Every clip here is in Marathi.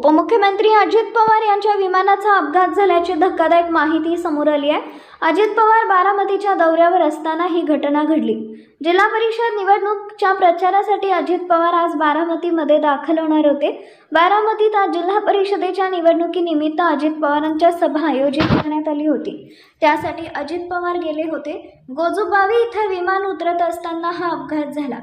उपमुख्यमंत्री अजित पवार यांच्या विमानाचा अपघात झाल्याची धक्कादायक माहिती समोर आली आहे। अजित पवार बारामतीच्या दौऱ्यावर असताना ही घटना घडली। जिल्हा परिषद निवडणुकीच्या प्रचारासाठी अजित पवार आज बारामतीमध्ये दाखल होणार होते। बारामतीत आज जिल्हा परिषदेच्या निवडणुकीनिमित्त अजित पवारांच्या सभा आयोजित करण्यात आली होती। त्यासाठी अजित पवार गेले होते। गोजुबावी इथे विमान उतरत असताना हा अपघात झाला।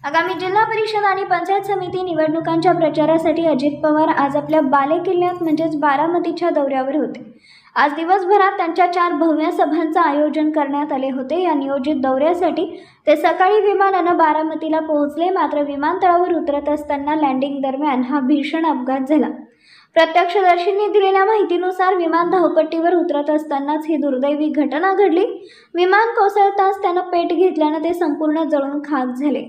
आगामी जिल्हा परिषद आणि पंचायत समिती निवडणुकांच्या प्रचारासाठी अजित पवार आज आपल्या बालेकिल्ल्यात म्हणजेच बारामतीच्या दौऱ्यावर होते। आज दिवसभरात त्यांच्या 4 भव्य सभांचं आयोजन करण्यात आले होते। या नियोजित दौऱ्यासाठी ते सकाळी विमानानं बारामतीला पोहोचले, मात्र विमानतळावर उतरत असताना लँडिंग दरम्यान हा भीषण अपघात झाला। प्रत्यक्षदर्शींनी दिलेल्या माहितीनुसार विमान धावपट्टीवर उतरत असतानाच ही दुर्दैवी घटना घडली। विमान कोसळताच त्यानं पेट घेतल्यानं ते संपूर्ण जळून खाक झाले।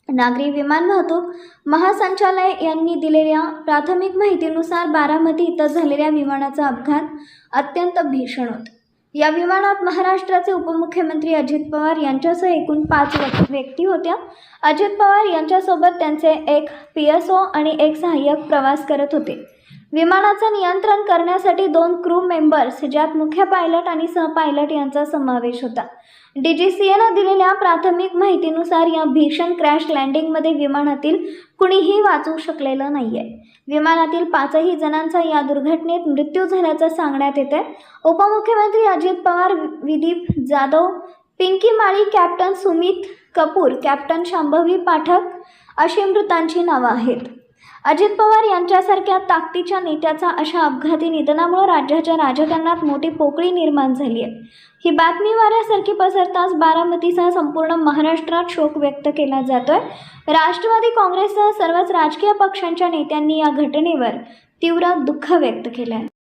नागरी विमान वाहतूक महासंचालय यांनी दिलेल्या प्राथमिक माहितीनुसार बारामती इथं झालेल्या विमानाचा अपघात अत्यंत भीषण होता। या विमानात महाराष्ट्राचे उपमुख्यमंत्री अजित पवार यांच्यासह एकूण 5 व्यक्ती होत्या। अजित पवार यांच्यासोबत त्यांचे एक PSO आणि एक सहाय्यक प्रवास करत होते। विमानाचं नियंत्रण करण्यासाठी 2 क्रू मेंबर्स ज्यात मुख्य पायलट आणि सहपायलट यांचा समावेश होता। DGCAनं दिलेल्या प्राथमिक माहितीनुसार या भीषण क्रॅश लँडिंगमध्ये विमानातील कुणीही वाचू शकलेलं नाहीये। विमानातील 5ही जणांचा या दुर्घटनेत मृत्यू झाल्याचं सांगण्यात येते। उपमुख्यमंत्री अजित पवार, विदीप जाधव, पिंकी माळी, कॅप्टन सुमित कपूर, कॅप्टन शांभवी पाठक अशी मृतांची नावं आहेत। अजित पवार यांच्यासारख्या ताकदीच्या नेत्याचा अशा अपघाती निधनामुळे राज्याच्या राजकारणात मोठी पोकळी निर्माण झाली आहे। ही बातमी वाऱ्यासारखी पसरताच बारामतीसह संपूर्ण महाराष्ट्रात शोक व्यक्त केला जातोय। राष्ट्रवादी काँग्रेससह सर्वच राजकीय पक्षांच्या नेत्यांनी या घटनेवर तीव्र दुःख व्यक्त केलं आहे।